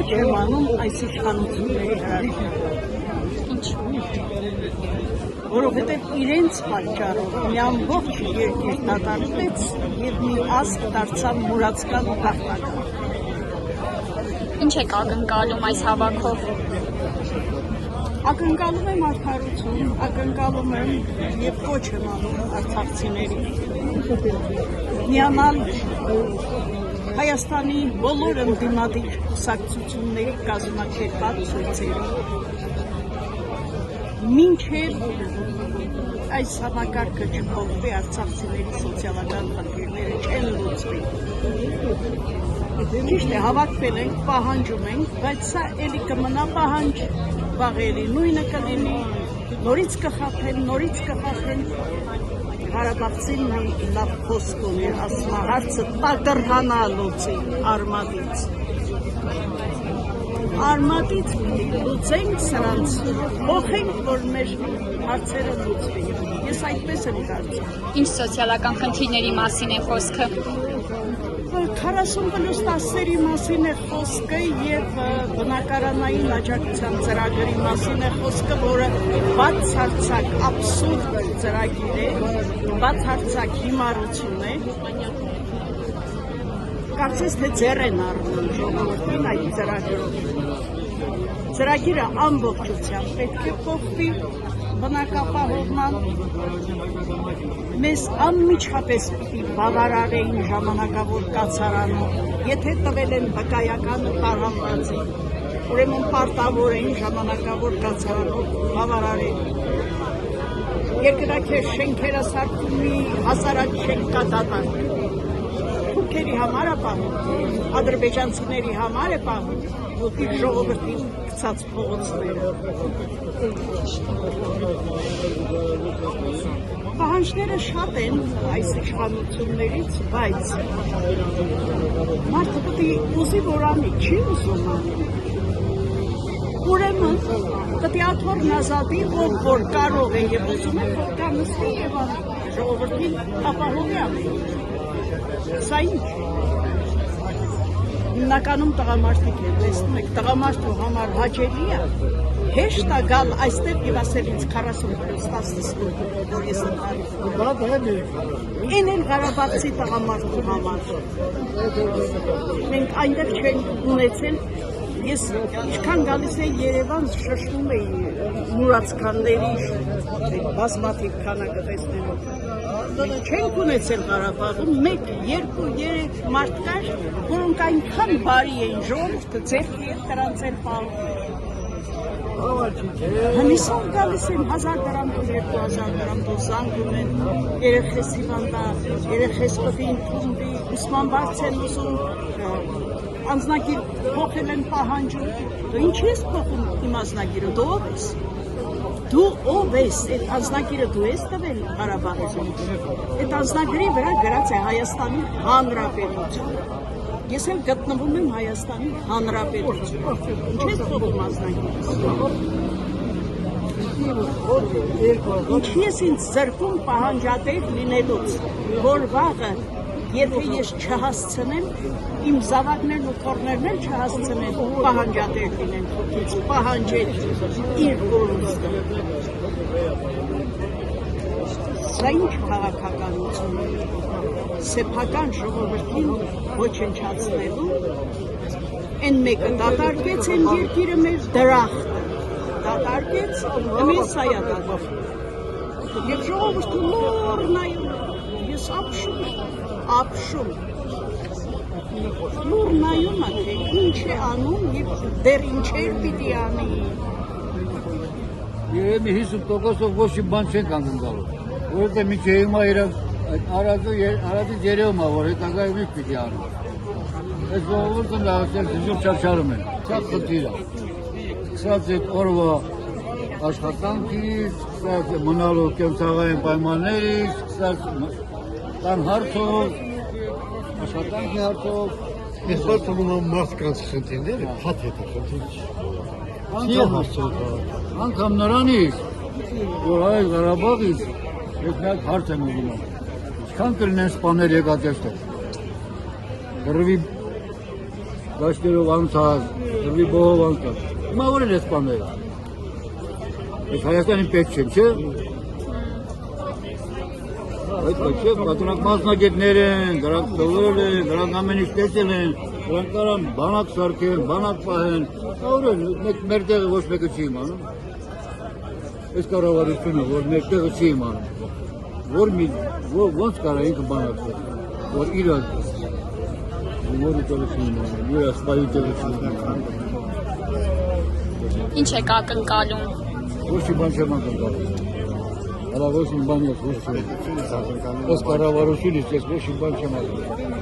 չեմ անում այս իշխանությունների հրաշքները։ Որովհետև իրենց պատճառով մի ամբողջ երկիր դատարկվեց և մի ազգ դարձավ մուրացկան գաղտնական։ Ինչ եք ակնկալում այս հավաքով։ Ակնկալում եմ արդարություն, ակնկալում եմ և կոչ եմ անում արցախցիների միանալ Հայաստանի բոլոր ընդդիմադիր կուսակցությունների կազմակերպած ցույցերի, մինչև այս համակարգը չփոխվի, արցախցիների սոցիալական խնդիրները չեն լուծվի։ Ճիշտ է, հավաքվել ենք, պահանջում ենք, բայց սա էլի կմնա պահանջ, վաղ էլի նույնը կլինի, նորից կխախեն, Ղարաբաղցին մի լավ խոսք ունի, ասում է հարցը տակռհանալուծի արմատից։ Արմատից լուծենք սրանց, փոխենք, որ մեր հարցերը լուծվի։ Ես այդպես եմ կարծում։ Ինչ սոցիալական խնդիրների մասին է խոսքը։ 40+10-երի մասին է խոսքը և բնակարանային աջակցության ծրագրի մասին է խոսքը, որը բացարձակ աբսուրդ ծրագիր է, բացարձակ հիմարություն է։ Կարծես թե ձեռ են առնում ժողովրդին այդ ծրագրով։ Ծրագիրը ամբողջությամբ պետք է փոխվի բնակապահովման, մեզ անմիջապես պիտի բավարարեին ժամանակավոր կացարանում, եթե տվել են վկայականը տարհանվածին, ուրեմն պարտավոր էին ժամանակավոր կացարանով բավարարել։ Երկրաքեր շենքերը սարքումի հազարակ շենք կա դատարկ։ Թուրքերի համար է պահում, ադրբեջանցիների համար է պահում, ոտի ժողովրդի գցած փողոցները։ Պահանջները շատ են այս իշխանություններից, բայց մարդը պիտի ուզի որ անի, չի ուզում անի։ Ուրեմն պիտի աթոռն ազատի, ով որ կարող է և ուզում է, որ կա նստի և անի, ժողովրդին ապահովի անի։ Սա ինչ։ Հիմնականում տղամարդիկ են, տեսնում եք, տղամարդու համար հաճելի է, հեշտ է գալ այստեղ և ասել ինձ 40+10 որ ես ընդհանրում։ Են էլ Ղարաբաղցի տղամարդու համար։ Մենք այնտեղ չենք ունեցել, ես ինչքան գալիս էի Երևան շշնում էի մուրացկանների բազմաթիվ քանակը տեսնելով։ Չենք ունեցել Ղարաբաղում 1, 2, 3 մարդ կար, որոնք այնքան բարի էին, ժողովուրդը ձեռքի հետ դրանց էլ պահում։ Հնիսով գալիս են 1000 դրամ, 2000 դրամ զանգում են, երեխես հիվանդա, երեխես պտի ընդունվի, ուսման բարձ են ուզում, անձնագիր փոխել են պահանջում, դու ինչ ես փոխում իմ անձնագիրը, դու ով ես։ Դու ով ես, այդ անձնագիրը դու ես տվել Ղարաբաղում, այդ անձնագրի վրա գրած է Հայաստանի Հանրապետություն։ Ես էլ գտնվում եմ Հայաստանի Հանրապետություն։ Ինչ ես փոխում անձնագիրս։ Ինչի ես ինձ ձեռքում պահանջատեր լինելուց, որ վաղը, եթե ես չհասցնեմ, իմ զավակներն ու թոռներն էլ չհասցնեն պահանջատեր լինեն թուրքից, պահանջել իր կորուստը։ Սա ինչ քաղաքականություն է, սեփական ժողովրդին ոչնչացնելու, են մեկը դատարկեց են երկիրը մեր դրախտը, դատարկեց, մեզ սայա դատարկեց։ Եվ ժողովրդը լուր նայում, ես ապշում, լուր նայում է, թե ինչ է անում և դեր ինչեր պիտի անի։ Երևի 50%-ով ոչ մի բան չենք անկնկալում, որովհետև մինչև հիմա արածից երևում է, որ հետագայում ինչ պիտի անում։ Այս ժողովուրդը լավացել դժուր չարչարում են, սա խնդիր է։ Սկսած այդ օրվա աշխատանքից, սկսած մնալու կենցաղային պայմաններից, սկսած տան հարցով, աշխատանքի հարցով։ Ես բարձրանում եմ մարդկանց խնդիրները, փաթ հետ է խնդիր։ Անգամ նրանից, որ այլ Ղարաբաղից, ես միակ հարց եմ ուզում եմ, ինչքան կլինեն սպաներ եկած էստեղ։ Գրվի դաշտերով անցած, դրվի բողով անցած։ Հիմա որ են ես բաները։ Ես Հայաստանին պետք չեմ, չէ՞։ Այդ չէ, դրանք մասնագետներ են, դրանք դոլոր են, դրանք ամեն ինչ տեսել են, դրանք կարան բանակ սարքեն, բանակ պահեն, ಅವ್րեն, մեր տեղը ոչ մեկը չի իմանում։ Այս կառավարությունը, որ մեր տեղը չի իմանում, ոնց կարա ինքը բանակ սարքեն, որ իր տեղը չի իմանում, իր ասպայի տեղը չի իմանում։ Ինչ եք ակնկալում։ Ոչ մի բան չեմ ակնկալում։ Հələ ոչ մի բան ես ոչ չեմ։ Այս կառավարությունից ես ոչ մի բան չեմ ակնկալում։